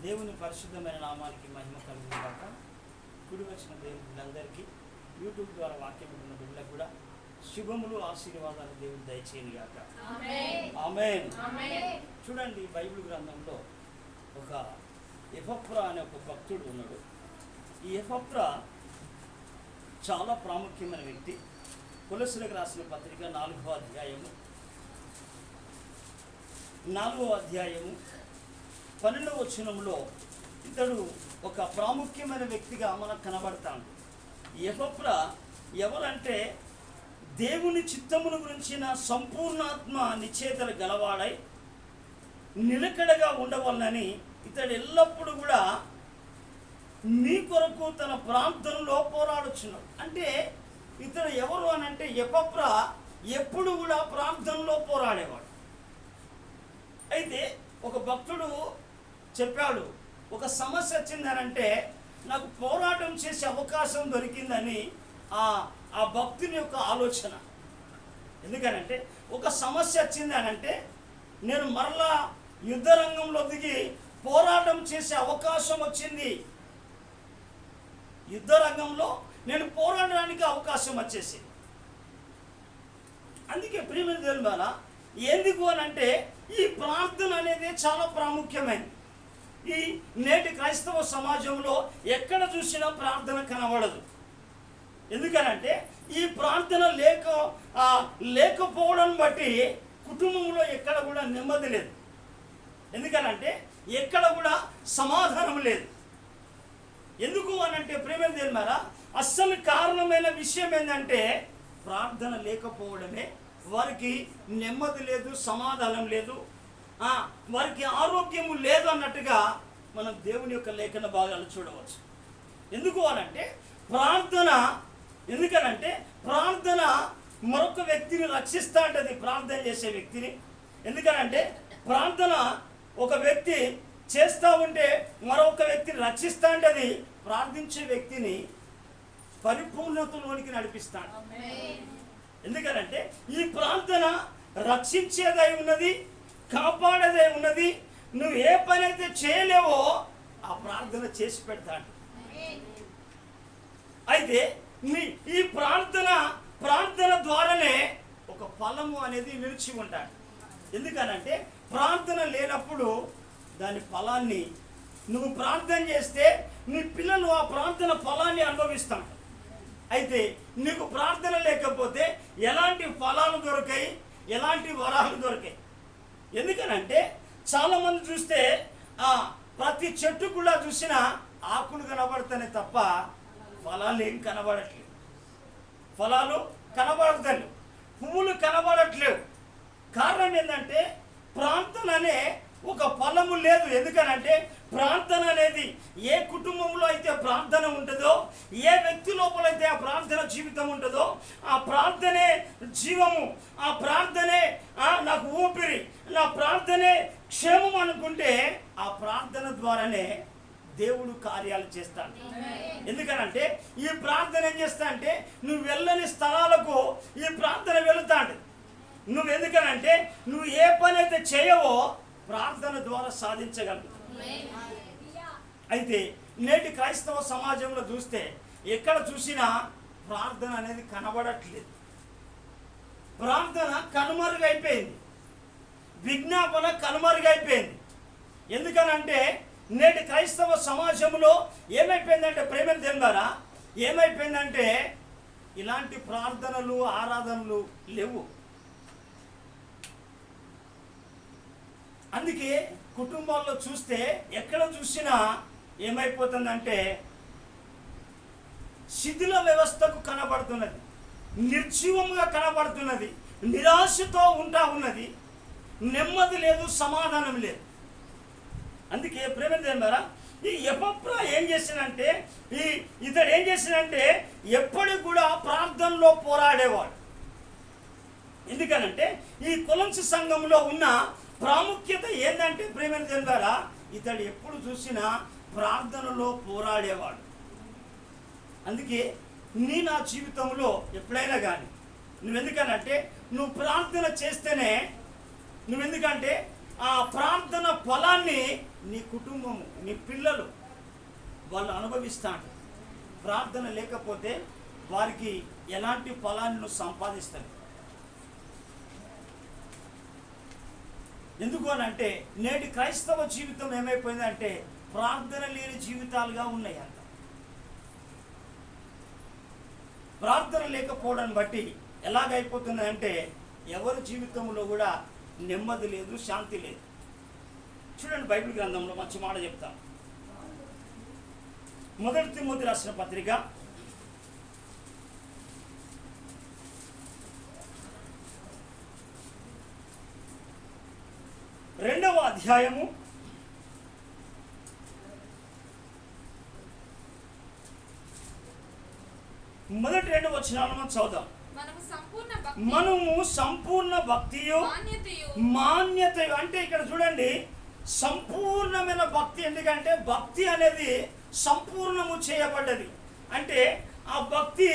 దేవుని పరిశుద్ధమైన నామానికి మహిమ కలుగును గాక. కుడి వచ్చిన దేవుళ్ళందరికీ యూట్యూబ్ ద్వారా వాక్యం విన్న బిడ్డలకు కూడా శుభములు ఆశీర్వాదాలు దేవుడు దయచేయను గాక. ఆమేన్. చూడండి, బైబిల్ గ్రంథంలో ఒక ఎపఫ్రా అనే ఒక భక్తుడు ఉన్నాడు. ఈ ఎపఫ్రా చాలా ప్రాముఖ్యమైన వ్యక్తి. కొలొస్సీయులకు రాసిన పత్రిక 4వ అధ్యాయము 12వ వచనంలో ఇతడు ఒక ప్రాముఖ్యమైన వ్యక్తిగా మనకు కనబడతాడు. ఎపఫ్రా ఎవరంటే దేవుని చిత్తమును గురించిన సంపూర్ణాత్మ నిశ్చయతలు గలవాడై నిలకడగా ఉండవలనని ఇతడు ఎల్లప్పుడూ కూడా మీ కొరకు తన ప్రార్థనలో పోరాడుచున్నాడు. అంటే ఇతడు ఎవరు అని అంటే ఎపఫ్రా ఎప్పుడు కూడా ప్రార్థనలో పోరాడేవాడు. అయితే ఒక భక్తుడు చెప్పాడు, ఒక సమస్య వచ్చిందనంటే నాకు పోరాటం చేసే అవకాశం దొరికిందని ఆ భక్తుని యొక్క ఆలోచన. ఎందుకనంటే ఒక సమస్య వచ్చిందనంటే నేను మరలా యుద్ధ రంగంలో దిగి పోరాటం చేసే అవకాశం వచ్చింది. యుద్ధ రంగంలో నేను పోరాడడానికి అవకాశం వచ్చేసింది. అందుకే ప్రియమైన దేవుని ద్వారా ఎందుకు అని అంటే ఈ ప్రార్థన అనేది చాలా ప్రాముఖ్యమైనది. ఈ నేటి క్రైస్తవ సమాజంలో ఎక్కడ చూసినా ప్రార్థన కనబడదు. ఎందుకనంటే ఈ ప్రార్థన లేకపోవడం బట్టి కుటుంబంలో ఎక్కడ కూడా నెమ్మది లేదు. ఎందుకనంటే ఎక్కడ కూడా సమాధానం లేదు. ఎందుకు అనంటే ప్రేమ దేనిమారా అస్సలు కారణమైన విషయం ఏంటంటే ప్రార్థన లేకపోవడమే. వారికి నెమ్మది లేదు, సమాధానం లేదు, వారికి ఆరోగ్యము లేదు అన్నట్టుగా మనం దేవుని యొక్క లేఖన భాగాలు చూడవచ్చు. ఎందుకు అనంటే ఎందుకనంటే ప్రార్థన మరొక వ్యక్తిని రక్షిస్తూ ఉంటుంది, ప్రార్థన చేసే వ్యక్తిని. ఎందుకనంటే ప్రార్థన ఒక వ్యక్తి చేస్తూ ఉంటే మరొక వ్యక్తిని రక్షిస్తూ ఉంటుంది, ప్రార్థించే వ్యక్తిని పరిపూర్ణతలోనికి నడిపిస్తాడు. ఎందుకనంటే ఈ ప్రార్థన రక్షించేదై ఉన్నది, కాపాడేదై ఉన్నది. నువ్వు ఏ పని అయితే చేయలేవో ఆ ప్రార్థన చేసి పెడతాడు. అయితే ఈ ప్రార్థన ద్వారానే ఒక ఫలము అనేది నిలిచి ఉంటాడు. ఎందుకనంటే ప్రార్థన లేనప్పుడు దాని ఫలాన్ని నువ్వు ప్రార్థన చేస్తే నీ పిల్లలు ఆ ప్రార్థన ఫలాన్ని అనుభవిస్తాడు. అయితే నీకు ప్రార్థన లేకపోతే ఎలాంటి ఫలాలు దొరకాయి, ఎలాంటి వరాలు దొరికాయి. ఎందుకనంటే చాలామంది చూస్తే ప్రతి చెట్టు కూడా చూసినా ఆకులు కనబడతానే తప్ప ఫలాలు ఏం కనబడట్లేవు. ఫలాలు కనబడతాయి, పువ్వులు కనబడట్లేవు. కారణం ఏంటంటే ప్రార్థన అనే ఒక ఫలము లేదు. ఎందుకనంటే ప్రార్థన అనేది ఏ కుటుంబంలో అయితే ప్రార్థన ఉంటుందో, ఏ వ్యక్తి లోపల అయితే ఆ ప్రార్థన జీవితం ఉంటుందో, ఆ ప్రార్థనే జీవము, ఆ ప్రార్థనే నాకు ఊపిరి, నా ప్రార్థనే క్షేమం అనుకుంటే ఆ ప్రార్థన ద్వారానే దేవుడు కార్యాలు చేస్తాడు. ఎందుకనంటే ఈ ప్రార్థన ఏం చేస్తా అంటే నువ్వు వెళ్ళని స్థలాలకు ఈ ప్రార్థన వెళుతాడు. నువ్వు ఎందుకనంటే నువ్వు ఏ పని అయితే చేయవో ప్రార్థన ద్వారా సాధించగలవు. అయితే నేటి క్రైస్తవ సమాజంలో చూస్తే ఎక్కడ చూసినా ప్రార్థన అనేది కనబడట్లేదు. ప్రార్థన కనుమరుగైపోయింది, విజ్ఞాపన కనుమరుగైపోయింది. ఎందుకనంటే నేటి క్రైస్తవ సమాజంలో ఏమైపోయిందంటే ప్రేమ ద్వారా ఏమైపోయిందంటే ఇలాంటి ప్రార్థనలు, ఆరాధనలు లేవు. అందుకే కుటుంబాల్లో చూస్తే ఎక్కడ చూసినా ఏమైపోతుందంటే శిథిల వ్యవస్థకు కనబడుతున్నది, నిర్జీవంగా కనబడుతున్నది, నిరాశతో ఉంటా ఉన్నది, నెమ్మది లేదు, సమాధానం లేదు. అందుకే ప్రేమ ద్వారా ఈ ఎపఫ్రా ఏం చేసినంటే ఇతడు ఏం చేసినంటే ఎప్పటికి కూడా ప్రార్థనలో పోరాడేవాడు. ఎందుకనంటే ఈ కొలొస్సీ సంఘంలో ఉన్న ప్రాముఖ్యత ఏంటంటే ప్రేమ ద్వారా ఇతడు ఎప్పుడు చూసినా ప్రార్థనలో పోరాడేవాడు. అందుకే నా జీవితంలో ఎప్పుడైనా కానీ నువ్వెందుకనంటే నువ్వు ప్రార్థన చేస్తేనే, నువ్వెందుకంటే ఆ ప్రార్థన ఫలాన్ని నీ కుటుంబము, నీ పిల్లలు వాళ్ళు అనుభవిస్తాడు. ప్రార్థన లేకపోతే వారికి ఎలాంటి ఫలాన్ని నువ్వు సంపాదిస్తారు. ఎందుకు అని అంటే నేటి క్రైస్తవ జీవితం ఏమైపోయిందంటే ప్రార్థన లేని జీవితాలుగా ఉన్నాయి. అంత ప్రార్థన లేకపోవడాన్ని బట్టి ఎలాగైపోతుందంటే ఎవరి జీవితంలో కూడా నెమ్మది లేదు, శాంతి లేదు. చూడండి, బైబిల్ గ్రంథంలో మంచి మాట చెప్తాను. మొదటి తిమోతి రాసిన పత్రిక 2వ అధ్యాయము 1-2 వచనాలను చదువుదాం. మనము సంపూర్ణ భక్తియు మాన్యత అంటే ఇక్కడ చూడండి, సంపూర్ణమైన భక్తి. ఎందుకంటే భక్తి అనేది సంపూర్ణము చేయబడ్డది. అంటే ఆ భక్తి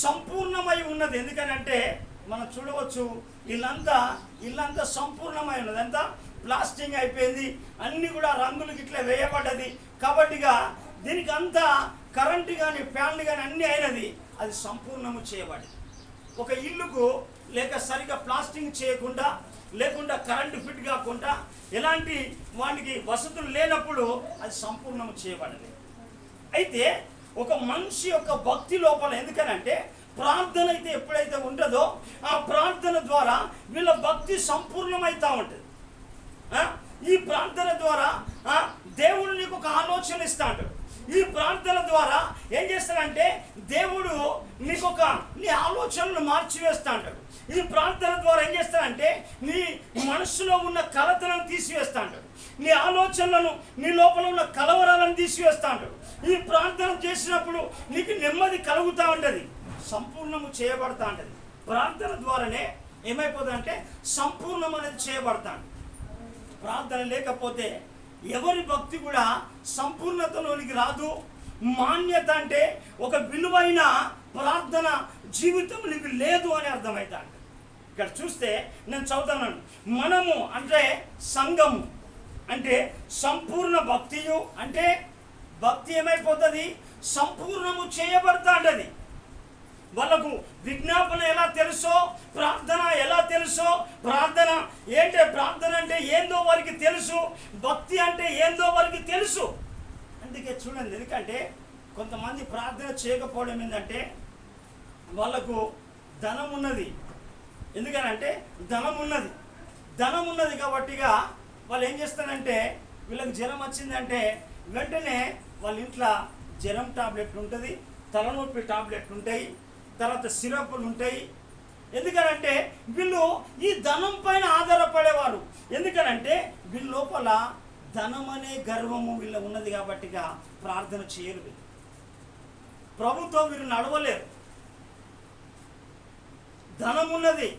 సంపూర్ణమై ఉన్నది. ఎందుకనంటే మనం చూడవచ్చు, ఇల్లంతా సంపూర్ణమై ఉన్నది. అంతా ప్లాస్టింగ్ అయిపోయింది, అన్ని కూడా రంగులు ఇట్లా వేయబడ్డది. కాబట్టిగా దీనికి అంతా కరెంటు కానీ ఫ్యాన్లు కానీ అన్నీ అయినది. అది సంపూర్ణము చేయబడింది. ఒక ఇల్లుకు లేక సరిగా ప్లాస్టింగ్ చేయకుండా, లేకుండా కరెంటు ఫిట్ కాకుండా, ఎలాంటి వానికి వసతులు లేనప్పుడు అది సంపూర్ణము చేయబడింది. అయితే ఒక మనిషి యొక్క భక్తి లోపల, ఎందుకనంటే ప్రార్థన అయితే ఎప్పుడైతే ఉంటుందో ఆ ప్రార్థన ద్వారా వీళ్ళ భక్తి సంపూర్ణమవుతూ ఉంటుంది. ఈ ప్రార్థన ద్వారా దేవుడు నీకు ఒక ఆలోచన ఇస్తాడు. ఈ ప్రార్థన ద్వారా ఏం చేస్తాడంటే దేవుడు నీ ఆలోచనలు మార్చివేస్తా అంటాడు. ఈ ప్రార్థన ద్వారా ఏం చేస్తాడంటే నీ మనసులో ఉన్న కలతలను తీసివేస్తా అంటాడు. నీ ఆలోచనలను, నీ లోపల ఉన్న కలవరాలను తీసివేస్తా అంటాడు. ఈ ప్రార్థన చేసినప్పుడు నీకు నెమ్మది కలుగుతూ ఉంటుంది, సంపూర్ణము చేయబడతా ఉంటుంది. ప్రార్థన ద్వారానే ఏమైపోతుందంటే సంపూర్ణం అనేది చేయబడతాడు. ప్రార్థన లేకపోతే ఎవరి భక్తి కూడా సంపూర్ణతలోనికి రాదు. మాన్యత అంటే ఒక విలువైన ప్రార్థన జీవితం నీకు లేదు అని అర్థమవుతాడు. ఇక్కడ చూస్తే నేను చదువుతున్నాను, మనము అంటే సంఘము అంటే సంపూర్ణ భక్తియు అంటే భక్తి ఏమైపోతుంది, సంపూర్ణము చేయబడతాంటది. వాళ్ళకు విజ్ఞాపన ఎలా తెలుసో, ప్రార్థన ఎలా తెలుసో, ప్రార్థన అంటే ఏందో వారికి తెలుసు, భక్తి అంటే ఏందో వారికి తెలుసు. అందుకే చూడండి, ఎందుకంటే కొంతమంది ప్రార్థన చేయకపోవడం ఏంటంటే వాళ్ళకు ధనం ఉన్నది. ఎందుకనంటే ధనం ఉన్నది కాబట్టిగా వాళ్ళు ఏం చేస్తారంటే వీళ్ళకి జ్వరం వచ్చిందంటే వెంటనే వాళ్ళ ఇంట్లో జ్వరం టాబ్లెట్ ఉంటుంది, తలనొప్పి టాబ్లెట్ ఉంటాయి, తర్వాత సిరప్లు ఉంటాయి. ఎందుకనంటే వీళ్ళు ఈ ధనం పైన ఆధారపడేవారు. ఎందుకనంటే వీళ్ళ లోపల ధనం అనే గర్వము వీళ్ళ ఉన్నది కాబట్టిగా ప్రార్థన చేయరు. ప్రభుత్వం వీరు నడవలేరు. ధనం ఉన్నది,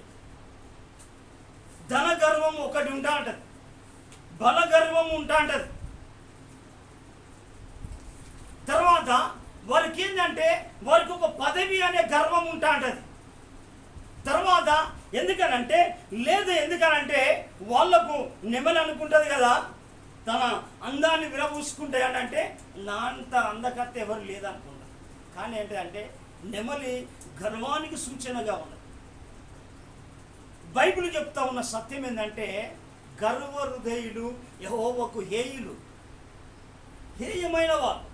ధన గర్వం ఒకటి ఉంటా అంటది, బల గర్వం ఉంటా అంటది. తర్వాత వారికి ఏంటంటే వారికి ఒక పదవి అనే గర్వం ఉంటా అంటది. తర్వాత ఎందుకనంటే వాళ్లకు నెమలి అనుకుంటుంది కదా, తన అందాన్ని విరబూసుకుంటాయి అంటే నా అంత అందకత్త ఎవరు లేదనుకుంటారు. కానీ ఏంటంటే నెమలి గర్వానికి సూచనగా ఉన్నది. బైబిల్ చెప్తా ఉన్న సత్యం ఏంటంటే గర్వ హృదయులు యెహోవాకు హేయులు, హేయమైన వాళ్ళు.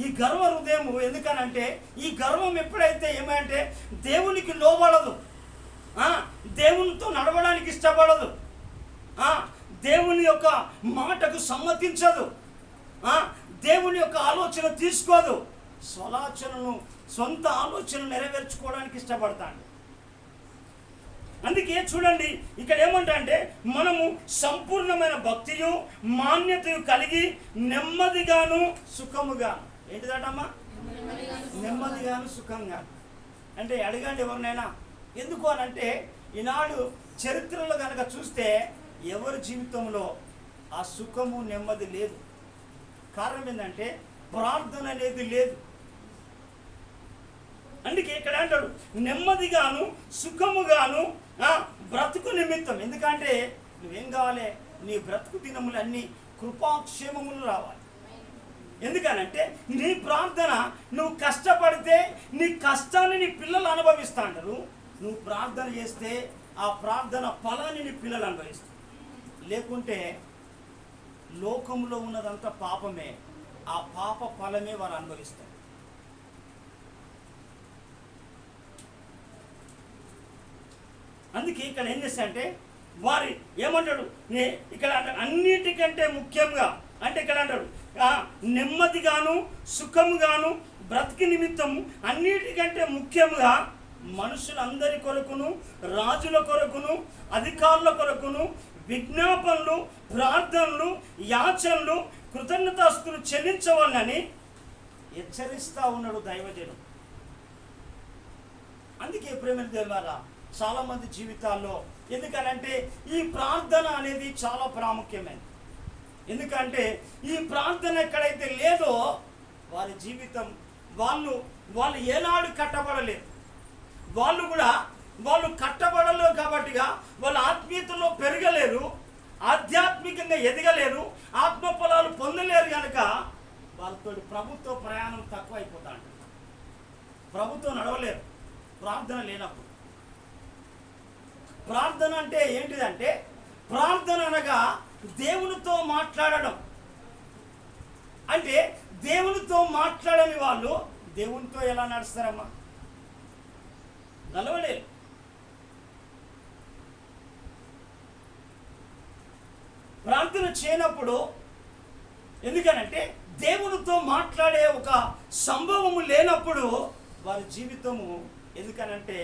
ఈ గర్వ హృదయము ఎందుకనంటే ఈ గర్వం ఎప్పుడైతే ఏమంటే దేవునికి లోబడదు, దేవునితో నడవడానికి ఇష్టపడదు, దేవుని యొక్క మాటకు సమ్మతించదు, దేవుని యొక్క ఆలోచన తీసుకోదు, సొంత ఆలోచనలు నెరవేర్చుకోవడానికి ఇష్టపడతాడు. అందుకే చూడండి ఇక్కడ ఏమంటే మనము సంపూర్ణమైన భక్తియు మాన్యతయు కలిగి నెమ్మదిగాను సుఖముగాను. ఏంటిదటమ్మా? నెమ్మదిగాను సుఖంగాను. అంటే అడగండి ఎవరినైనా. ఎందుకు అనంటే ఈనాడు చరిత్రలో కనుక చూస్తే ఎవరి జీవితంలో ఆ సుఖము నెమ్మది లేదు. కారణం ఏంటంటే ప్రార్థన అనేది లేదు. అందుకే ఇక్కడ అంటాడు నెమ్మదిగాను సుఖముగాను బ్రతుకు నిమిత్తం. ఎందుకంటే నువ్వేం కావాలి? నీ బ్రతుకు దినములు అన్నీ కృపాక్షేమములు రావాలి. ఎందుకనంటే నీ ప్రార్థన, నువ్వు కష్టపడితే నీ కష్టాన్ని నీ పిల్లలు అనుభవిస్తా అంటారు. నువ్వు ప్రార్థన చేస్తే ఆ ప్రార్థన ఫలాన్ని నీ పిల్లలు అనుభవిస్తారు. లేకుంటే లోకంలో ఉన్నదంతా పాపమే, ఆ పాప ఫలమే వారు అనుభవిస్తారు. అందుకే ఇక్కడ ఏం చేస్తారంటే వారి ఏమంటాడు ఇక్కడ అంటాడు అన్నిటికంటే ముఖ్యంగా, అంటే ఇక్కడ అంటాడు నెమ్మదిగాను సుఖముగాను బ్రతికి నిమిత్తము అన్నిటికంటే ముఖ్యంగా మనుషులందరి కొరకును, రాజుల కొరకును, అధికారుల కొరకును విజ్ఞాపనలు, ప్రార్థనలు, యాచనలు, కృతజ్ఞతాస్తులు చెల్లించవాలని హెచ్చరిస్తూ ఉన్నాడు దైవజనుడు. అందుకే ప్రేమ దేవారా చాలామంది జీవితాల్లో, ఎందుకనంటే ఈ ప్రార్థన అనేది చాలా ప్రాముఖ్యమైనది. ఎందుకంటే ఈ ప్రార్థన ఎక్కడైతే లేదో వారి జీవితం, వాళ్ళు ఏనాడు కట్టబడలేదు. వాళ్ళు కట్టబడలేరు కాబట్టిగా వాళ్ళ ఆత్మీయతలో పెరగలేరు, ఆధ్యాత్మికంగా ఎదగలేరు, ఆత్మ ఫలాలు పొందలేరు. కనుక వాళ్ళతో ప్రభుత్వ ప్రయాణం తక్కువ అయిపోతా ఉంటుంది. ప్రభుత్వం నడవలేరు ప్రార్థన లేనప్పుడు. ప్రార్థన అంటే ఏంటిదంటే, ప్రార్థన అనగా దేవునితో మాట్లాడడం. అంటే దేవునితో మాట్లాడని వాళ్ళు దేవునితో ఎలా నడుస్తారమ్మా? నడవలేరు. ప్రార్థన చేయనప్పుడు, ఎందుకనంటే దేవునితో మాట్లాడే ఒక సంభవము లేనప్పుడు వారి జీవితము ఎందుకనంటే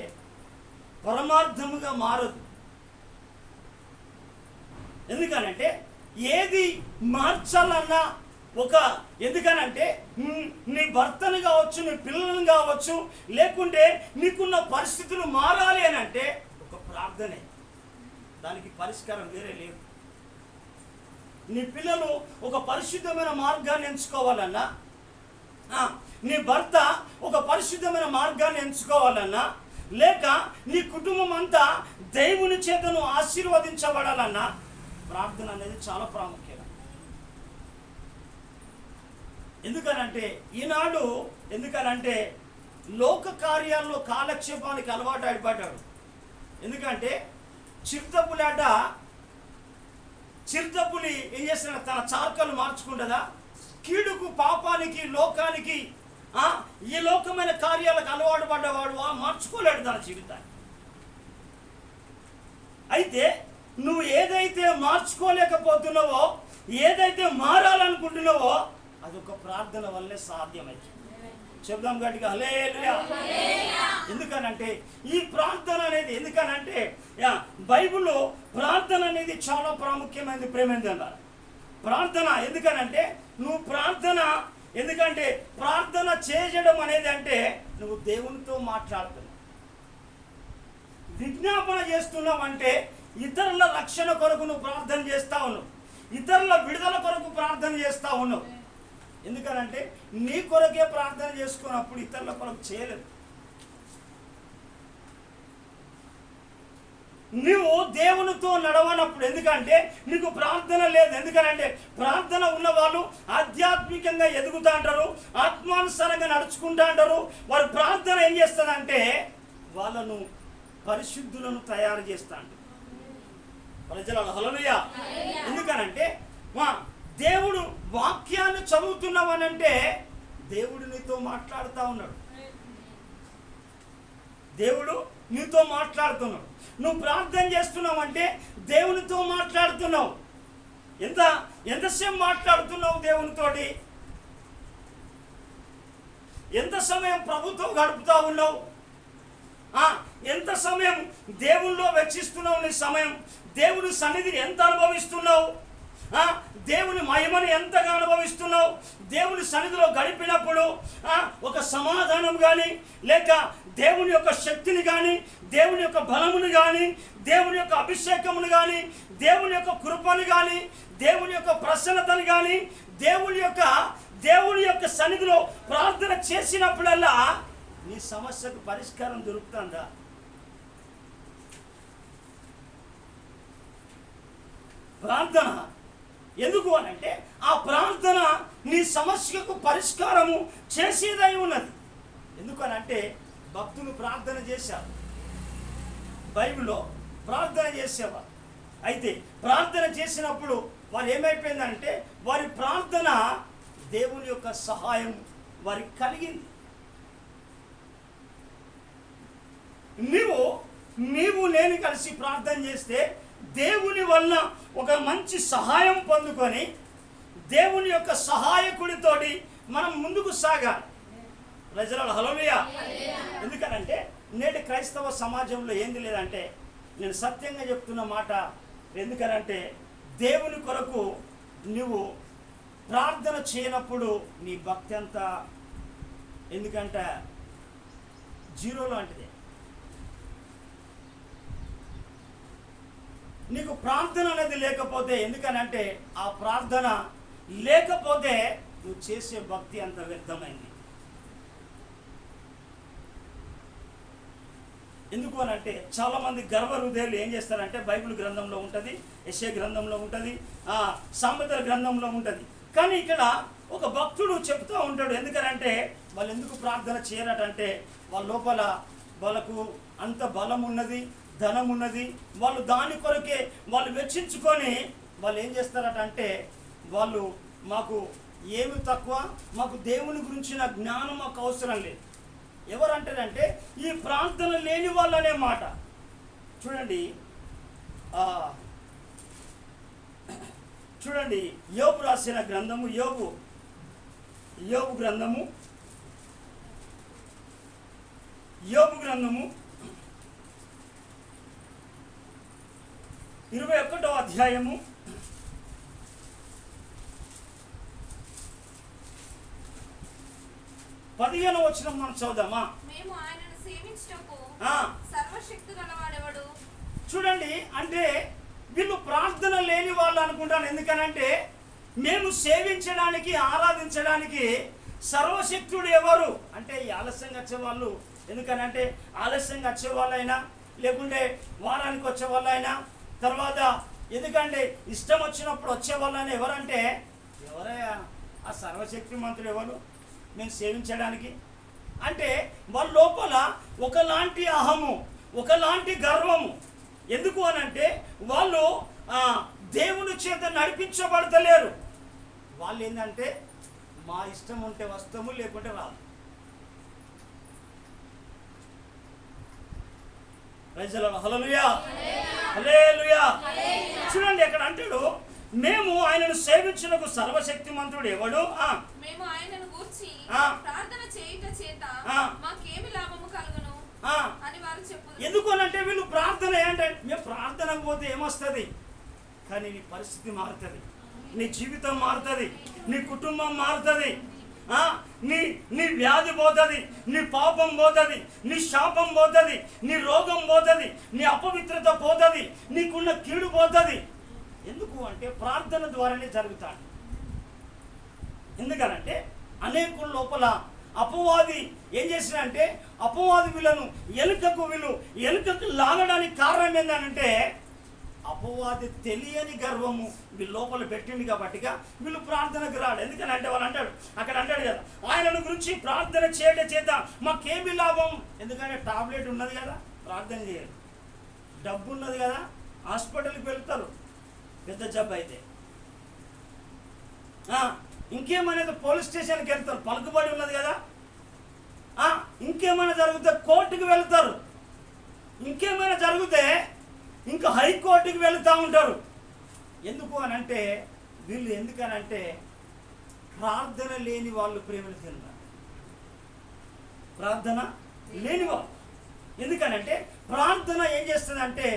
పరమార్థముగా మారదు. ఎందుకనంటే ఏది మార్చాలన్నా ఎందుకనంటే నీ భర్తను కావచ్చు, నీ పిల్లలను కావచ్చు, లేకుంటే నీకున్న పరిస్థితులు మారాలి అని అంటే ఒక ప్రార్థనే. దానికి పరిష్కారం వేరే లేదు. నీ పిల్లలు ఒక పరిశుద్ధమైన మార్గాన్ని ఎంచుకోవాలన్నా, నీ భర్త ఒక పరిశుద్ధమైన మార్గాన్ని ఎంచుకోవాలన్నా, లేక నీ కుటుంబం అంతా దేవుని చేతను ఆశీర్వదించబడాలన్నా ప్రార్థన అనేది చాలా ప్రాముఖ్యం. ఎందుకనంటే లోక కార్యాల్లో కాలక్షేపానికి అలవాటు అయిపడ్డాడు. ఎందుకంటే చిరుతపులి ఏం చేస్తున్నా, తన చార్కలు మార్చుకుంటుందా? కీడుకు, పాపానికి, లోకానికి, ఈ లోకమైన కార్యాలకు అలవాటు పడ్డవాడు మార్చుకోలేడు తన జీవితాన్ని. అయితే నువ్వు ఏదైతే మార్చుకోలేకపోతున్నావో, ఏదైతే మారాలనుకుంటున్నావో అదొక ప్రార్థన వల్లే సాధ్యమైంది. చెప్దాం గట్టిగా హల్లెలూయా. ఎందుకనంటే ఈ ప్రార్థన అనేది, ఎందుకనంటే బైబిల్లో ప్రార్థన అనేది చాలా ప్రాముఖ్యమైనది. ప్రేమేంద్ర ప్రార్థన ఎందుకనంటే ఎందుకంటే ప్రార్థన చేయడం అనేది అంటే నువ్వు దేవునితో మాట్లాడుతున్నావు, విజ్ఞాపన చేస్తున్నావు. అంటే ఇతరుల రక్షణ కొరకు నువ్వు ప్రార్థన చేస్తా ఉన్నావు, ఇతరుల విడుదల కొరకు ప్రార్థన చేస్తా ఉన్నావు. ఎందుకనంటే నీ కొరకే ప్రార్థన చేసుకున్నప్పుడు ఇతరుల కొరకు చేయలేదు. నువ్వు దేవునితో నడవనప్పుడు, ఎందుకంటే నీకు ప్రార్థన లేదు. ఎందుకనంటే ప్రార్థన ఉన్నవాళ్ళు ఆధ్యాత్మికంగా ఎదుగుతూ అంటారు, ఆత్మానుసారంగా నడుచుకుంటూ అంటారు. వారి ప్రార్థన ఏం చేస్తుందంటే వాళ్ళను పరిశుద్ధులను తయారు చేస్తా అంటారు. ప్రజలలో హల్లెలూయా. ఎందుకనంటే దేవుడు వాక్యాన్ని చదువుతున్నావనంటే దేవుడు నీతో మాట్లాడుతూ ఉన్నాడు. దేవుడు నీతో మాట్లాడుతున్నావు. నువ్వు ప్రార్థన చేస్తున్నావు అంటే దేవునితో మాట్లాడుతున్నావు. ఎంతసేపు మాట్లాడుతున్నావు దేవునితోటి? ఎంత సమయం ప్రభుతో గడుపుతా ఉన్నావు? ఎంత సమయం దేవునిలో వెచ్చిస్తున్నావు? నీ సమయం దేవుని సన్నిధిని ఎంత అనుభవిస్తున్నావు? దేవుని మహిమను ఎంతగా అనుభవిస్తున్నావు? దేవుని సన్నిధిలో గడిపినప్పుడు ఒక సమాధానం కానీ, లేక దేవుని యొక్క శక్తిని కానీ, దేవుని యొక్క బలమును కానీ, దేవుని యొక్క అభిషేకమును కానీ, దేవుని యొక్క కృపను కానీ, దేవుని యొక్క ప్రసన్నతను కానీ, దేవుని యొక్క సన్నిధిలో ప్రార్థన చేసినప్పుడల్లా నీ సమస్యకు పరిష్కారం దొరుకుతుందా? ప్రార్థన. ఎందుకు అని అంటే ఆ ప్రార్థన నీ సమస్యకు పరిష్కారము చేసేదై ఉన్నది. ఎందుకనంటే భక్తులు ప్రార్థన చేశారు, బైబిల్లో ప్రార్థన చేసేవారు. అయితే ప్రార్థన చేసినప్పుడు వారు ఏమైపోయిందంటే వారి ప్రార్థన దేవుని యొక్క సహాయం వారికి కలిగింది. నీవు నేను కలిసి ప్రార్థన చేస్తే దేవుని వల్ల ఒక మంచి సహాయం పొందుకొని దేవుని యొక్క సహాయకుడితోటి మనం ముందుకు సాగాలి. ప్రజలు హల్లెలూయా. ఎందుకనంటే నేటి క్రైస్తవ సమాజంలో ఏంది లేదంటే, నేను సత్యంగా చెప్తున్న మాట, ఎందుకనంటే దేవుని కొరకు నువ్వు ప్రార్థన చేయనప్పుడు నీ భక్తి అంతా ఎందుకంటే జీరో లాంటిదే. నీకు ప్రార్థన అనేది లేకపోతే, ఎందుకనంటే ఆ ప్రార్థన లేకపోతే నువ్వు చేసే భక్తి అంత వ్యర్థమైంది. ఎందుకు అనంటే చాలామంది గర్వ హృదయాలు ఏం చేస్తారంటే, బైబిల్ గ్రంథంలో ఉంటుంది, యెషయా గ్రంథంలో ఉంటుంది, సామెతల గ్రంథంలో ఉంటుంది. కానీ ఇక్కడ ఒక భక్తుడు చెప్తూ ఉంటాడు, ఎందుకనంటే వాళ్ళు ఎందుకు ప్రార్థన చేయరటంటే వాళ్ళ లోపల వాళ్ళకు అంత బలం ఉన్నది, ధనం ఉన్నది, వాళ్ళు దాని కొరకే వాళ్ళు వెచ్చించుకొని వాళ్ళు ఏం చేస్తారట అంటే, వాళ్ళు మాకు ఏమి తక్కువ, మాకు దేవుని గురించిన జ్ఞానం మాకు అవసరం లేదు. ఎవరంటారంటే ఈ ప్రార్థన లేని వాళ్ళు అనే మాట. చూడండి యోబు రాసిన గ్రంథము, యోబు గ్రంథము 21వ అధ్యాయము 15వ వచనం మనం చదువుదామా? మేము ఆయనను సేవించుటకు సర్వశక్తి గలవాడెవడు. చూడండి, అంటే వీళ్ళు ప్రార్థన లేని వాళ్ళు అనుకుంటాను. ఎందుకనంటే మేము సేవించడానికి, ఆరాధించడానికి సర్వశక్తుడు ఎవరు అంటే ఆలస్యంగా వచ్చేవాళ్ళు. ఎందుకనంటే ఆలస్యంగా వచ్చేవాళ్ళైనా, లేకుంటే వారానికి వచ్చేవాళ్ళైనా, తర్వాత ఎందుకంటే ఇష్టం వచ్చినప్పుడు వచ్చేవాళ్ళైనా ఎవరంటే, ఎవరయ్యా ఆ సర్వశక్తి మంత్రులు ఎవరు మేము సేవించడానికి అంటే వాళ్ళ లోపల ఒకలాంటి అహము, ఒకలాంటి గర్వము. ఎందుకు అనంటే వాళ్ళు దేవుని చేత నడిపించబడతలేరు. వాళ్ళు ఏంటంటే మా ఇష్టం ఉంటే వస్తాము, లేకుంటే రాదు. హల్లెలూయా, హల్లెలూయా. చూడండి అక్కడ అంటాడు, మేము ఆయనను సేవించుటకు సర్వశక్తిమంతుడు ఎవడు, మేము ఆయనను గూర్చి ప్రార్థన చేయుట చేత మాకేమి లాభము కలుగును అని వారు చెప్పుదురు. ఎందుకు అనంటే వీళ్ళు ప్రార్థన ఏంటంటే, మేము ప్రార్థనకు పోతే ఏమొస్తుంది, కానీ నీ పరిస్థితి మారుతుంది, నీ జీవితం మారుతుంది, నీ కుటుంబం మారుతుంది, నీ వ్యాధి పోతుంది, నీ పాపం పోతుంది, నీ శాపం పోతుంది, నీ రోగం పోతుంది, నీ అపవిత్రత పోతుంది, నీకున్న కీడు పోతుంది. ఎందుకు అంటే ప్రార్థన ద్వారానే జరుగుతాడు. ఎందుకనంటే అనేకుల లోపల అపవాది ఏం చేసినంటే, అపవాది వీళ్ళను ఎలుకకు లాగడానికి కారణం ఏంటంటే అపవాది తెలియని గర్వము వీళ్ళ లోపల పెట్టింది కాబట్టిగా వీళ్ళు ప్రార్థనకు రాడు. ఎందుకనంటే వాళ్ళు అంటాడు, అక్కడ అంటాడు కదా, ఆయనను గురించి ప్రార్థన చేయడం చేత మాకేమి లాభం. ఎందుకంటే టాబ్లెట్ ఉన్నది కదా, ప్రార్థన చేయాలి, డబ్బు ఉన్నది కదా, హాస్పిటల్కి వెళ్తారు పెద్ద జబ్బు అయితే, ఇంకేమైనా పోలీస్ స్టేషన్కి వెళ్తారు, పలుకుబడి ఉన్నది కదా, ఇంకేమైనా జరిగితే కోర్టుకు వెళ్తారు, ఇంకేమైనా జరిగితే ఇంకా హైకోర్టుకి వెళుతూ ఉంటారు. ఎందుకు అనంటే వీళ్ళు ఎందుకనంటే ప్రార్థన లేని వాళ్ళు ప్రేమలు తిన్నారు, ప్రార్థన లేని వాళ్ళు. ఎందుకనంటే ప్రార్థన ఏం చేస్తుందంటే,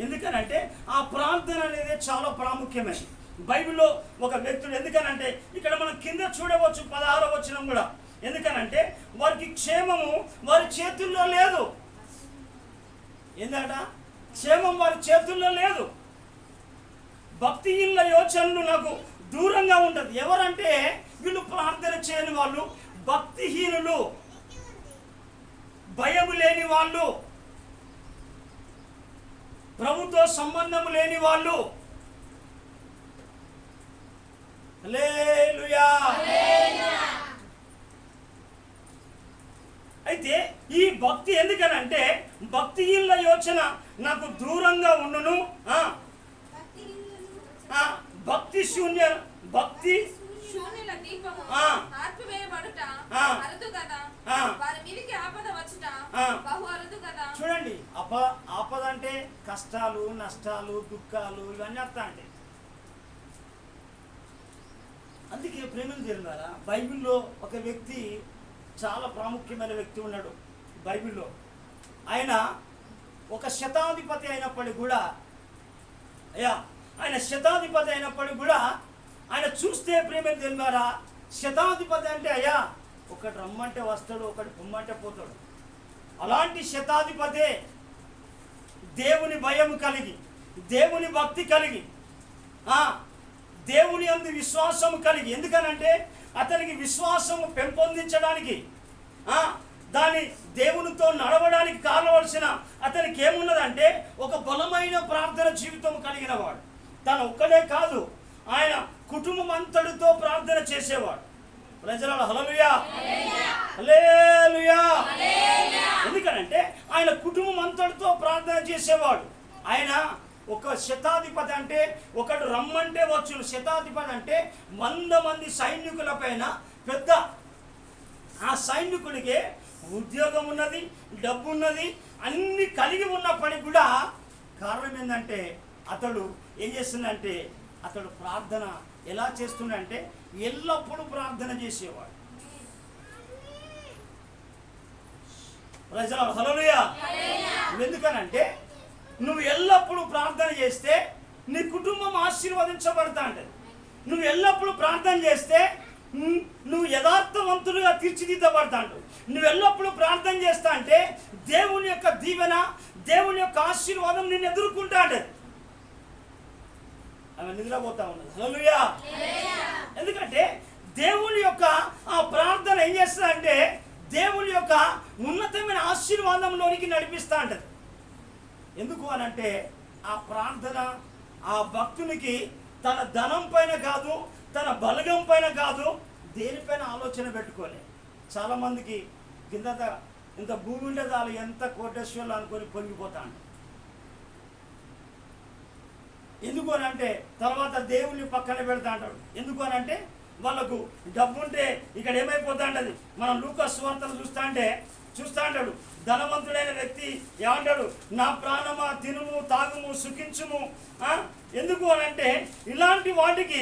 ఎందుకనంటే ఆ ప్రార్థన అనేది చాలా ప్రాముఖ్యమైనది. బైబిల్లో ఒక వ్యక్తుడు, ఎందుకనంటే ఇక్కడ మనం కింద చూడవచ్చు 16వ వచనం కూడా, ఎందుకనంటే వారికి క్షేమము వారి చేతుల్లో లేదు. ఏందట, క్షేమం వారి చేతుల్లో లేదు. భక్తిహీనుల యోచనలు నాకు దూరంగా ఉంటుంది. ఎవరంటే వీళ్ళు ప్రార్థన చేయని వాళ్ళు, భక్తిహీనులు, భయము లేని వాళ్ళు, ప్రభుతో సంబంధం లేని వాళ్ళు, హల్లెలూయా. అయితే ఈ భక్తి ఎందుకనంటే భక్తిహీనుల యోచన నాకు దూరంగా ఉండును, భక్తి శూన్యుల దీపము ఆర్పివేయబడుట అరుదు కదా, వారి మీదికి ఆపద వచ్చుట బహు అరుదు కదా. చూడండి, ఆపద అంటే కష్టాలు, నష్టాలు, దుఃఖాలు ఇవన్నీ వస్తా అంటే. అందుకే ప్రేమను జరిగారా, బైబిల్లో ఒక వ్యక్తి, చాలా ప్రాముఖ్యమైన వ్యక్తి ఉన్నాడు బైబిల్లో. ఆయన ఒక శతాధిపతి అయినప్పటికి కూడా, ఆయన శతాధిపతి అయినప్పటికి కూడా ఆయన చూస్తే ప్రేమను జరిగారా, శతాధిపతి అంటే అయ్యా ఒకటి రమ్మంటే వస్తాడు, ఒకటి పొమ్మంటే పోతాడు. అలాంటి శతాధిపతే దేవుని భయం కలిగి, దేవుని భక్తి కలిగి, దేవుని యందు విశ్వాసం కలిగి, ఎందుకనంటే అతనికి విశ్వాసము పెంపొందించడానికి, దాని దేవునితో నడవడానికి కావలసిన అతనికి ఏమున్నదంటే ఒక బలమైన ప్రార్థన జీవితం కలిగిన వాడు. తను ఒక్కడే కాదు, ఆయన కుటుంబం అంతటితో ప్రార్థన చేసేవాడు. ప్రజలలో హల్లెలూయా, హల్లెలూయా. ఎందుకనంటే ఆయన కుటుంబం అంతటితో ప్రార్థన చేసేవాడు. ఆయన ఒక శతాధిపతి అంటే ఒకడు రమ్మంటే వచ్చును. శతాధిపతి అంటే 100 మంది సైనికుల పైన పెద్ద, ఆ సైనికుడికి ఉద్యోగం ఉన్నది, డబ్బు ఉన్నది, అన్ని కలిగి ఉన్నప్పటికీ కూడా కారణం ఏంటంటే అతడు ఏం చేస్తుందంటే అతడు ప్రార్థన ఎలా చేస్తుండంటే ఎల్లప్పుడూ ప్రార్థన చేసేవాడు. ప్రజలు హల్లెలూయా. ఎందుకనంటే నువ్వు ఎల్లప్పుడూ ప్రార్థన చేస్తే నీ కుటుంబం ఆశీర్వదించబడతా ఉంటుంది. నువ్వు ఎల్లప్పుడూ ప్రార్థన చేస్తే నువ్వు యథార్థవంతులుగా తీర్చిదిద్దబడతాడు. నువ్వు ఎల్లప్పుడూ ప్రార్థన చేస్తా అంటే దేవుని యొక్క దీవెన, దేవుని యొక్క ఆశీర్వాదం నిన్ను ఎదుర్కొంటా ఉంటుంది. ఆమె నిద్రపోతా ఉన్నది. హల్లెలూయా. ఎందుకంటే దేవుని యొక్క ఆ ప్రార్థన ఏం చేస్తా అంటే దేవుని యొక్క ఉన్నతమైన ఆశీర్వాదంలోనికి నడిపిస్తా ఉంటుంది. ఎందుకు అనంటే ఆ ప్రార్థన ఆ భక్తునికి తన ధనం పైన కాదు, తన బలగం పైన కాదు, దేనిపైన ఆలోచన పెట్టుకోలే. చాలామందికి ఇంత భూమి ఉంటే చాలు, ఎంత కోటేశ్వర్లు అనుకొని పొంగిపోతాడు. ఎందుకు అనంటే తర్వాత దేవుని పక్కన పెడతా అంటాడు. ఎందుకు అనంటే వాళ్ళకు డబ్బు ఉంటే ఇక్కడ ఏమైపోతా అంటది. మనం లూకాసు వార్తలు చూస్తా అంటాడు ధనవంతుడైన వ్యక్తి ఏమంటాడు, నా ప్రాణమా తినుము తాగుము సుఖించుము. ఎందుకు అనంటే ఇలాంటి వాటికి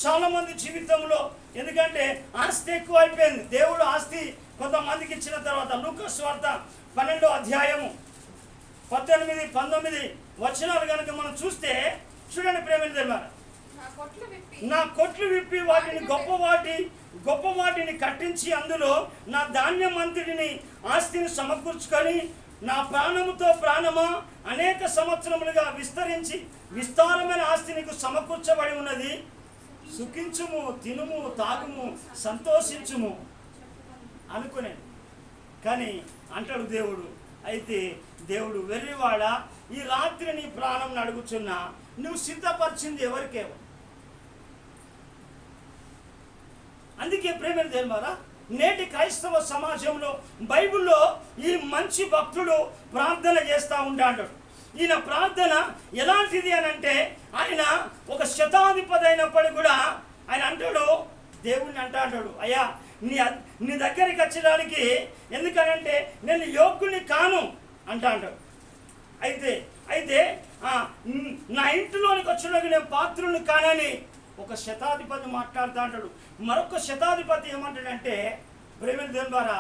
చాలామంది జీవితంలో, ఎందుకంటే ఆస్తి ఎక్కువ అయిపోయింది. దేవుడు ఆస్తి కొంతమందికి ఇచ్చిన తర్వాత లూకాసు వార్త 12వ అధ్యాయము 18-19 వచనాలు కనుక మనం చూస్తే చూడండి ప్రేమని తెలియాలి. నా కొట్లు విప్పి వాటిని గొప్ప వాటిని కట్టించి అందులో నా ధాన్యమంతుడిని ఆస్తిని సమకూర్చుకొని నా ప్రాణముతో ప్రాణమా అనేక సంవత్సరములుగా విస్తరించి విస్తారమైన ఆస్తి నీకు సమకూర్చబడి ఉన్నది. సుఖించుము, తినుము, తాగుము, సంతోషించుము అనుకునే. కానీ అంటాడు దేవుడు, అయితే దేవుడు వెర్రివాడా, ఈ రాత్రి నీ ప్రాణం అడుగుచున్నా నువ్వు సిద్ధపరిచింది ఎవరికేమో. అందుకే ప్రేమను తెలియమారా, నేటి క్రైస్తవ సమాజంలో బైబిల్లో ఈ మంచి భక్తుడు ప్రార్థన చేస్తూ ఉంటాడు. ఈయన ప్రార్థన ఎలాంటిది అని అంటే ఆయన ఒక శతాధిపతి అయినప్పటికీ కూడా ఆయన అంటాడు, దేవుణ్ణి అంటాడు, అయ్యా నీ దగ్గరికి వచ్చడానికి ఎందుకనంటే నేను యోగ్యుని కాను అంటాడు. అయితే నా ఇంటిలోనికి వచ్చినాక నేను పాత్రుని కానని ఒక శతాధిపతి మాట్లాడుతూ అంటాడు. మరొక శతాధిపతి ఏమంటాడంటే ప్రేమను దేవుని ద్వారా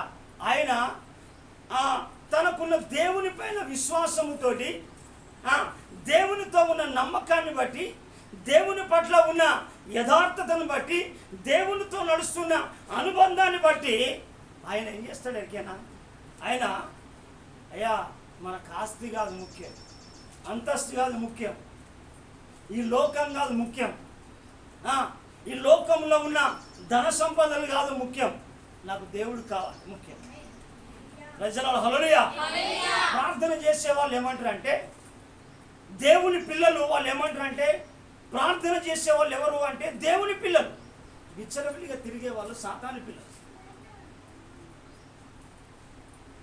ఆయన తనకున్న దేవుని పైన విశ్వాసముతోటి, దేవునితో ఉన్న నమ్మకాన్ని బట్టి, దేవుని పట్ల ఉన్న యథార్థతను బట్టి, దేవునితో నడుస్తున్న అనుబంధాన్ని బట్టి ఆయన ఏం చేస్తాడు ఎరికేనా, ఆయన అయ్యా మనకు ఆస్తి కాదు ముఖ్యం, అంతస్తు కాదు ముఖ్యం, ఈ లోకం కాదు ముఖ్యం, ఈ లోకంలో ఉన్న ధన సంపదలు కాదు ముఖ్యం, నాకు దేవుడు కావాలి ముఖ్యం. ప్రజలలో హల్లెలూయా. ప్రార్థన చేసే వాళ్ళు ఏమంటారంటే దేవుని పిల్లలు, వాళ్ళు ఏమంటారంటే ప్రార్థన చేసే వాళ్ళు ఎవరు అంటే దేవుని పిల్లలు. విచ్చలవిడిగా తిరిగే వాళ్ళు సాతాను పిల్లలు.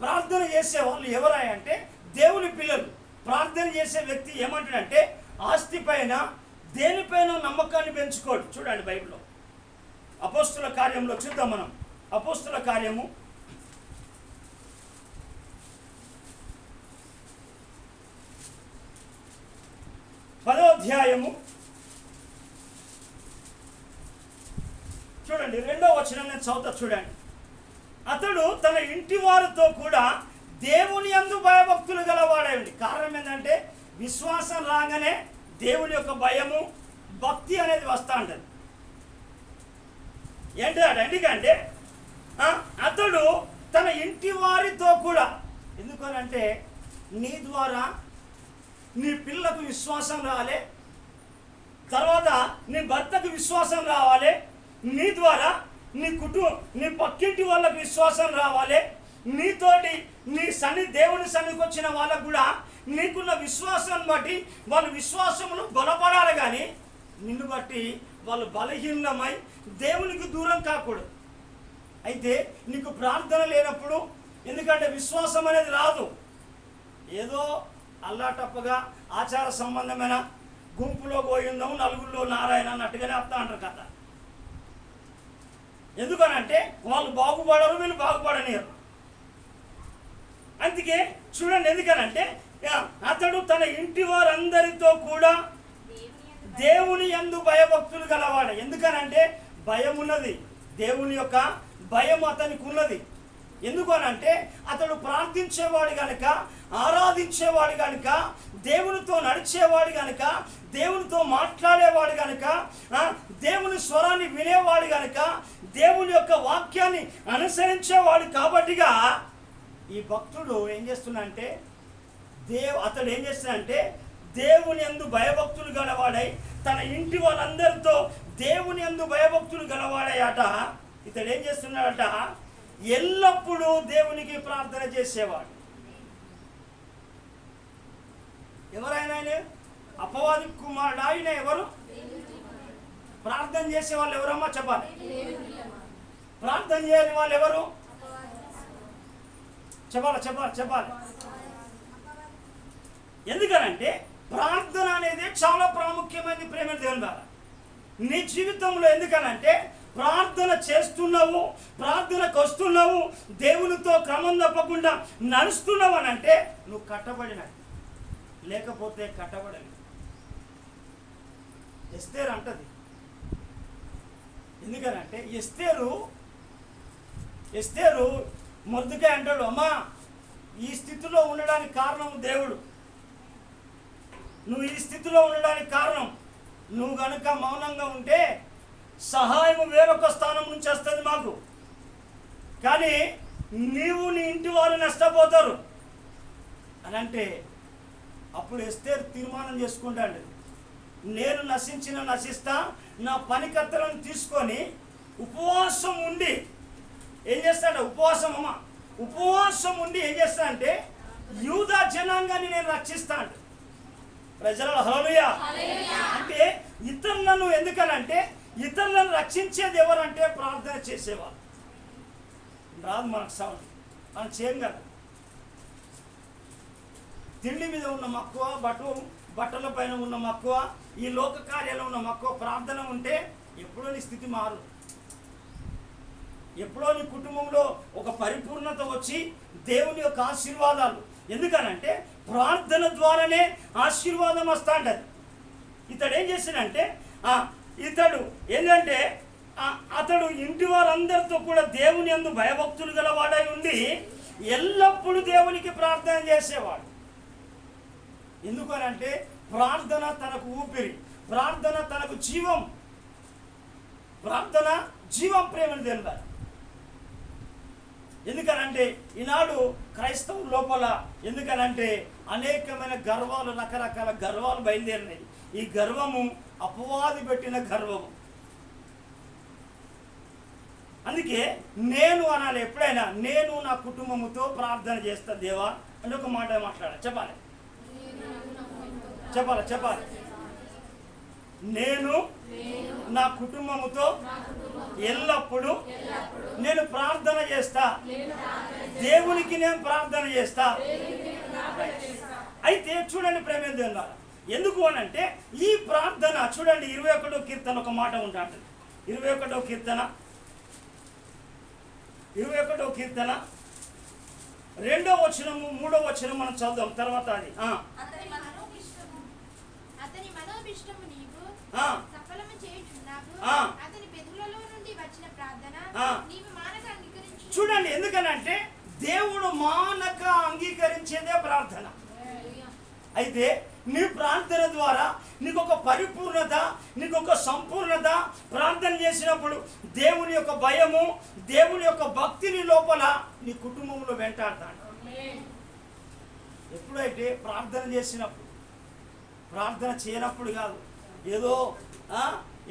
ప్రార్థన చేసే వాళ్ళు ఎవరా అంటే దేవుని పిల్లలు. ప్రార్థన చేసే వ్యక్తి ఏమంటాడంటే ఆస్తి పైన దేనిపైన నమ్మకాన్ని పెంచుకోడు. చూడండి బైబిల్లో అపోస్తుల కార్యంలో చూద్దాం మనం. అపోస్తుల కార్యము 10వ అధ్యాయము చూడండి 2వ వచనం నేను చదువుతా చూడండి. అతడు తన ఇంటి వారితో కూడా దేవుని యందు భయభక్తులు గలవాడేయండి. కారణం ఏంటంటే విశ్వాసం రాగానే దేవుని యొక్క భయము భక్తి అనేది వస్తూ ఉంటుంది. ఏంటంటే ఎందుకంటే అతడు తన ఇంటి వారితో కూడా, ఎందుకనంటే నీ ద్వారా నీ పిల్లకు విశ్వాసం రావాలి, తర్వాత నీ భర్తకు విశ్వాసం రావాలి, నీ ద్వారా నీ పక్కింటి వాళ్ళకు విశ్వాసం రావాలి, నీతోటి దేవుని సన్నిధికి వచ్చిన వాళ్ళకు కూడా నీకున్న విశ్వాసాన్ని బట్టి వాళ్ళ విశ్వాసంలో బలపడాలి. కానీ నిన్ను బట్టి వాళ్ళు బలహీనమై దేవునికి దూరం కాకూడదు. అయితే నీకు ప్రార్థన లేనప్పుడు, ఎందుకంటే విశ్వాసం అనేది రాదు, ఏదో అల్లాటప్పగా ఆచార సంబంధమైన గుంపులో పోయిందాము నలుగురిలో నారాయణ అన్నట్టుగానే వస్తా అంటారు కథ. ఎందుకనంటే వాళ్ళు బాగుపడరు, వీళ్ళు బాగుపడనియరు. అందుకే చూడండి, ఎందుకనంటే అతడు తన ఇంటి వారందరితో కూడా దేవుని యందు భయభక్తులు గలవాడు. ఎందుకనంటే భయం ఉన్నది, దేవుని యొక్క భయం అతనికి ఉన్నది. ఎందుకనంటే అతడు ప్రార్థించేవాడు కనుక, ఆరాధించేవాడు కనుక, దేవునితో నడిచేవాడు కనుక, దేవునితో మాట్లాడేవాడు కనుక, దేవుని స్వరాన్ని వినేవాడు కనుక, దేవుని యొక్క వాక్యాన్ని అనుసరించేవాడు కాబట్టిగా ఈ భక్తుడు ఏం చేస్తున్నాడంటే అతడు ఏం చేస్తున్నాడంటే దేవుని యందు భయభక్తులు గలవాడై తన ఇంటి వాళ్ళందరితో దేవుని యందు భయభక్తులు గలవాడయ్యాట. ఇతడు ఏం చేస్తున్నాడట, ఎల్లప్పుడూ దేవునికి ప్రార్థన చేసేవాడు. ఎవరైనా అపవాది కుమారుడు ఆయన ఎవరు? ప్రార్థన చేసే వాళ్ళు ఎవరమ్మా చెప్పాలి. ప్రార్థన చేయని వాళ్ళు ఎవరు చెప్పాలి. ఎందుకనంటే ప్రార్థన అనేది చాలా ప్రాముఖ్యమైనది ప్రేమ దేవుని ద్వారా నీ జీవితంలో. ఎందుకనంటే ప్రార్థన చేస్తున్నావు, ప్రార్థనకు వస్తున్నావు, దేవునితో క్రమం తప్పకుండా నడుస్తున్నావు అని అంటే నువ్వు కట్టబడినట్టు, లేకపోతే కట్టబడని. ఎస్తేరు అంటది. ఎందుకనంటే ఎస్తేరు మొర్దుకాయ అంటాడు, అమ్మా ఈ స్థితిలో ఉండడానికి కారణం దేవుడు, నువ్వు ఈ స్థితిలో ఉండడానికి కారణం, నువ్వు కనుక మౌనంగా ఉంటే సహాయం వేరొక స్థానం నుంచి వస్తుంది మాకు, కానీ నీవు నీ ఇంటి వారు నష్టపోతారు అని అంటే అప్పుడు ఎస్తేరు తీర్మానం చేసుకుంటాడు, నేను నశిస్తా, నా పనికత్తలను తీసుకొని ఉపవాసం ఉండి ఏం చేస్తాడు, ఉపవాసం ఉండి ఏం చేస్తాడంటే యూదా జనాంగాన్ని నేను రక్షిస్తాను. ప్రజల హల్లెలూయా. అంటే ఇతరులను, ఎందుకనంటే ఇతరులను రక్షించేది ఎవరంటే ప్రార్థన చేసేవాళ్ళు. రాదు మనకు సౌండ్, మనం చేయం కదా. తిండి మీద ఉన్న మక్కువ, బట్టల పైన ఉన్న మక్కువ, ఈ లోక కార్యాలు ఉన్న మక్కువ, ప్రార్థన ఉంటే ఎప్పుడో నీ స్థితి మారు, ఎప్పుడో నీ కుటుంబంలో ఒక పరిపూర్ణత వచ్చి దేవుని యొక్క ఆశీర్వాదాలు. ఎందుకనంటే ప్రార్థన ద్వారానే ఆశీర్వాదం వస్తా ఉంటుంది. ఇతడు ఏం చేశాడంటే ఏంటంటే అతడు ఇంటి వారందరితో కూడా దేవుని యందు భయభక్తులు గలవాడై ఉండి ఎల్లప్పుడూ దేవునికి ప్రార్థన చేసేవాడు. ఎందుకనంటే ప్రార్థన తనకు ఊపిరి, ప్రార్థన తనకు జీవం, ప్రార్థన జీవం ప్రేమను తెలిపారు. ఎందుకనంటే ఈనాడు క్రైస్తవ లోపల ఎందుకనంటే అనేకమైన గర్వాలు, రకరకాల గర్వాలు బయలుదేరినాయి. ఈ గర్వము అపవాది పెట్టిన గర్వము. అందుకే నేను అనాలి ఎప్పుడైనా, నేను నా కుటుంబముతో ప్రార్థన చేస్తా దేవా అని ఒక మాట మాట్లాడాలి. చెప్పాలి. నేను నా కుటుంబముతో ఎల్లప్పుడూ నేను ప్రార్థన చేస్తా. దేవునికి నేను ప్రార్థన చేస్తా. అయితే చూడండి ప్రేమేంద్ర, ఎందుకు అని అంటే ఈ ప్రార్థన చూడండి 21వ కీర్తన ఒక మాట ఉంటుంది. 21వ కీర్తన 2వ వచనము 3వ వచనం మనం చదువుదాం. తర్వాత అది అతని మనోభిష్టము నీవు సఫలము చేయుచున్నావు. అతని పెదవులలో నుండి వచ్చిన ప్రార్థన నీవు మానక అంగీకరించు. చూడండి ఎందుకనంటే దేవుడు మానక అంగీకరించేదే ప్రార్థన. అయితే నీ ప్రార్థన ద్వారా నీకు ఒక పరిపూర్ణత, నీకు ఒక సంపూర్ణత, ప్రార్థన చేసినప్పుడు దేవుని యొక్క భయము, దేవుని యొక్క భక్తిని లోపల నీ కుటుంబంలో వెంటాడతాడు. ఎప్పుడైతే ప్రార్థన చేసినప్పుడు, ప్రార్థన చేయనప్పుడు కాదు,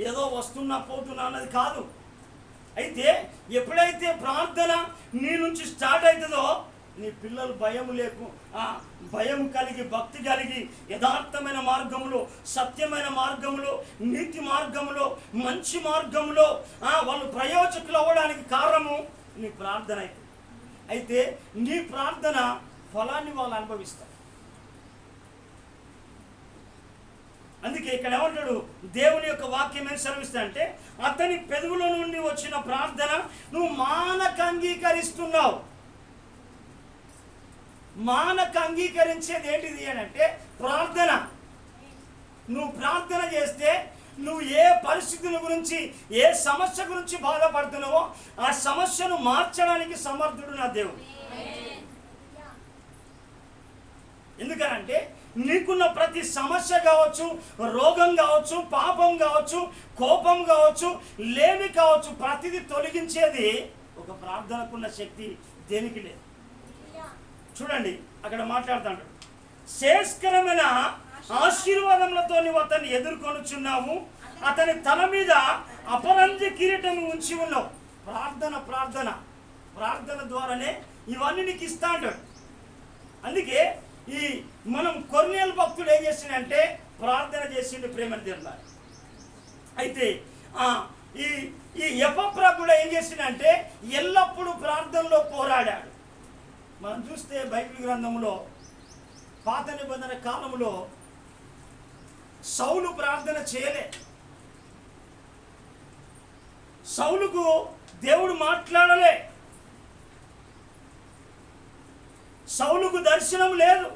ఏదో వస్తున్నా పోతున్నా అన్నది కాదు. అయితే ఎప్పుడైతే ప్రార్థన నీ నుంచి స్టార్ట్ అవుతుందో నీ పిల్లలు భయం కలిగి, భక్తి కలిగి, యథార్థమైన మార్గంలో, సత్యమైన మార్గంలో, నీతి మార్గంలో, మంచి మార్గంలో వాళ్ళు ప్రయోజకులు అవ్వడానికి కారణము నీ ప్రార్థన. అయితే నీ ప్రార్థన ఫలాన్ని వాళ్ళు అనుభవిస్తారు. అందుకే ఇక్కడ ఏమంటాడు, దేవుని యొక్క వాక్యం ఏం సెలవిస్తా అంటే అతని పెదవుల నుండి వచ్చిన ప్రార్థన నువ్వు మానక అంగీకరిస్తున్నావు. మానక అంగీకరించేది ఏంటిది అని అంటే ప్రార్థన. నువ్వు ప్రార్థన చేస్తే నువ్వు ఏ పరిస్థితుల గురించి, ఏ సమస్య గురించి బాధపడుతున్నావో ఆ సమస్యను మార్చడానికి సమర్థుడు నా దేవుడు. ఎందుకనంటే నీకున్న ప్రతి సమస్య కావచ్చు, రోగం కావచ్చు, పాపం కావచ్చు, కోపం కావచ్చు, లేమి కావచ్చు, ప్రతిదీ తొలగించేది ఒక ప్రార్థనకున్న శక్తి దేనికి లేదు. చూడండి అక్కడ మాట్లాడుతాడు, శ్రేష్కరమైన ఆశీర్వాదములతో నువ్వు అతన్ని ఎదుర్కొనుచున్నావు, అతని తల మీద అపరంజ కిరీటం ఉంచి ఉన్నావు. ప్రార్థన ద్వారానే ఇవన్నీ నీకు ఇస్తా అంటాడు. అందుకే ఈ మనం కొర్నేలు భక్తుడు ఏం చేసిండంటే ప్రార్థన చేసిండు ప్రేమని దేవుడు. అయితే ఈ ఎపఫ్రా కూడా ఏం చేసిండంటే ఎల్లప్పుడూ ప్రార్థనలో పోరాడాడు. మనం చూస్తే బైబిల్ గ్రంథంలో పాత నిబంధన కాలంలో సౌలు ప్రార్థన చేయలే. సౌలుకు దేవుడు మాట్లాడలే, సౌలుకు దర్శనం లేదు.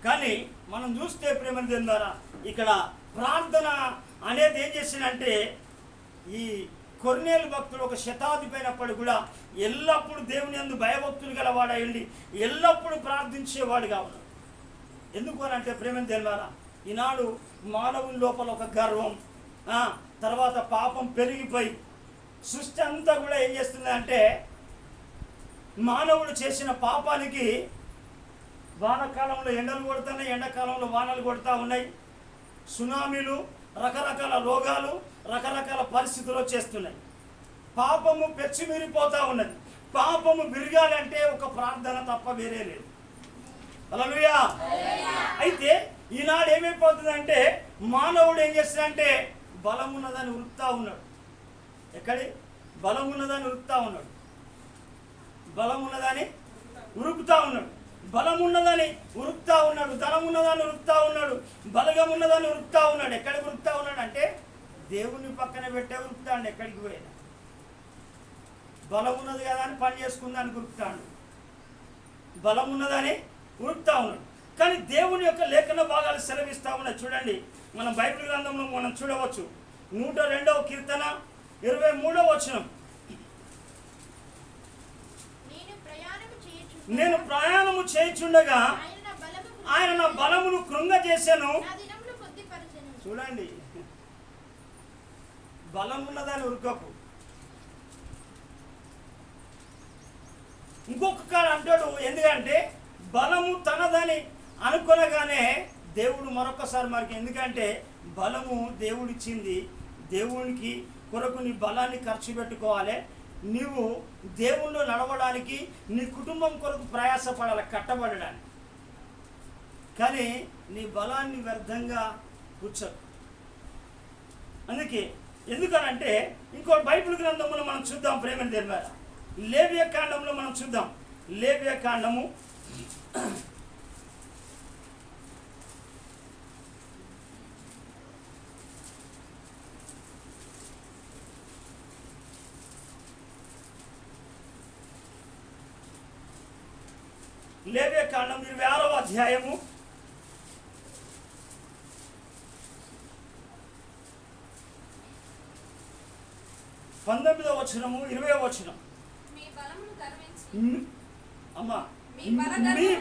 కానీ మనం చూస్తే ప్రేమని ద్వారా ఇక్కడ ప్రార్థన అనేది ఏం చేసిందంటే ఈ కొర్నేలు భక్తుడు ఒక శతాధిపతి అయినప్పుడు కూడా ఎల్లప్పుడూ దేవుని యందు భయభక్తులు గలవాడయ్యండి, ఎల్లప్పుడూ ప్రార్థించేవాడుగా ఉన్నాడు. ఎందుకు అని అంటే ప్రేమని ద్వారా ఈనాడు మానవుని లోపల ఒక గర్వం, తర్వాత పాపం పెరిగిపోయి సృష్టి అంతా కూడా ఏం చేస్తుంది అంటే మానవుడు చేసిన పాపానికి వానకాలంలో ఎండలు కొడుతున్నాయి, ఎండాకాలంలో వానలు కొడుతూ ఉన్నాయి, సునామీలు, రకరకాల రోగాలు, రకరకాల పరిస్థితులు వచ్చేస్తున్నాయి. పాపము పెచ్చిమీరిపోతూ ఉన్నది. పాపము విరగాలంటే ఒక ప్రార్థన తప్ప వేరే లేదు. హల్లెలూయా. అయితే ఈనాడు ఏమైపోతుందంటే మానవుడు ఏం చేస్తాడంటే బలం ఉన్నదని ఉరుకుతా ఉన్నాడు. ఎక్కడి బలం ఉన్నదని ఉరుకుతా ఉన్నాడు, బలం ఉన్నదని ఉరుకుతా ఉన్నాడు, బలం ఉన్నదని ఉరుకుతా ఉన్నాడు, ధనం ఉన్నదని ఉరుకుతా ఉన్నాడు, బలగం ఉన్నదని ఉరుకుతా ఉన్నాడు. ఎక్కడికి ఉరుకుతా ఉన్నాడు అంటే దేవుని పక్కన పెట్టే ఉరుకుతాడు. ఎక్కడికి పోయినా బలం ఉన్నది కదా అని పని చేసుకుందానికి ఉరుకుతాడు, బలం ఉన్నదని ఉరుకుతా ఉన్నాడు. కానీ దేవుని యొక్క లేఖన భాగాలు సెలవిస్తా ఉన్నాయి. చూడండి మన బైబిల్ గ్రంథంలో మనం చూడవచ్చు 102వ కీర్తన 23వ వచనం. నేను ప్రయాణము చేయుచుండగా ఆయన నా బలమును కృంగజేసెను. చూడండి బలం ఉన్నదాన్ని ఉరుకకు. ఇంకొక కాడ అంటాడు, ఎందుకంటే బలము తనదని అనుకొనగానే దేవుడు మరొకసారి మనకి, ఎందుకంటే బలము దేవుడిచ్చింది, దేవునికి కొరకు నీ బలాన్ని ఖర్చు పెట్టుకోవాలి. నీవు దేవుళ్ళు నడవడానికి, నీ కుటుంబం కొరకు ప్రయాసపడాలి, కట్టబడడానికి. కానీ నీ బలాన్ని వ్యర్థంగా కూర్చోకు. అందుకే ఎందుకనంటే ఇంకో బైబిల్ గ్రంథంలో మనం చూద్దాం ప్రేమని తెలిపారా, లేవియ కాండంలో మనం చూద్దాం. లేవియ కాండము 26వ అధ్యాయము 19వ వచనము 20వ వచనం. మీ బలమును గర్వించి అమ్మా మీ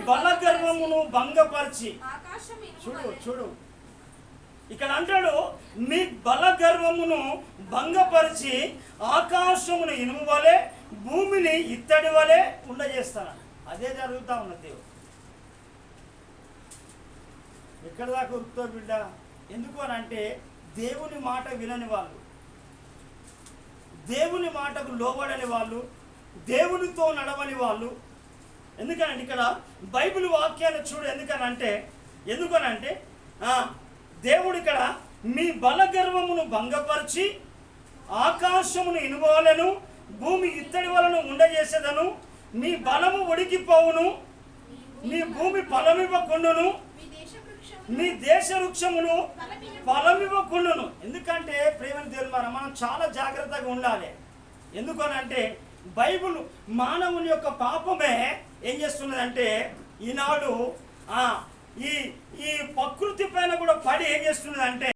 బలగర్వమును భంగపరిచి, ఆకాశం చూడు చూడు ఇక్కడ అంటాడు, మీ బలగర్వమును భంగపరిచి ఆకాశమును ఇనుము వలె భూమిని ఇత్తడి వలె ఉండజేస్తాను. అదే జరుగుతూ ఉన్నది. దేవుడు ఎక్కడ దాకా ఉరుకుతో బిడ్డ? ఎందుకు అని అంటే దేవుని మాట వినని వాళ్ళు, దేవుని మాటకు లోబడని వాళ్ళు, దేవునితో నడవని వాళ్ళు. ఎందుకనంటే ఇక్కడ బైబిల్ వాక్యాన్ని చూడు. ఎందుకనంటే దేవుడు ఇక్కడ మీ బలగర్వమును భంగపరిచి ఆకాశమును ఇనుమవలెను భూమి ఇత్తడి వలను ఉండజేసేదను, మీ బలము ఒడికిపోవును, మీ భూమి ఫలమివ్వకుండును, మీ దేశ వృక్షములు ఫలమివ్వకుండును. ఎందుకంటే ప్రేమని దేవుని ద్వారా మనం చాలా జాగ్రత్తగా ఉండాలి. ఎందుకనంటే బైబిల్ మానవుని యొక్క పాపమే ఏం చేస్తున్నదంటే ఈనాడు ఈ ప్రకృతి పైన కూడా పడి ఏం చేస్తున్నదంటే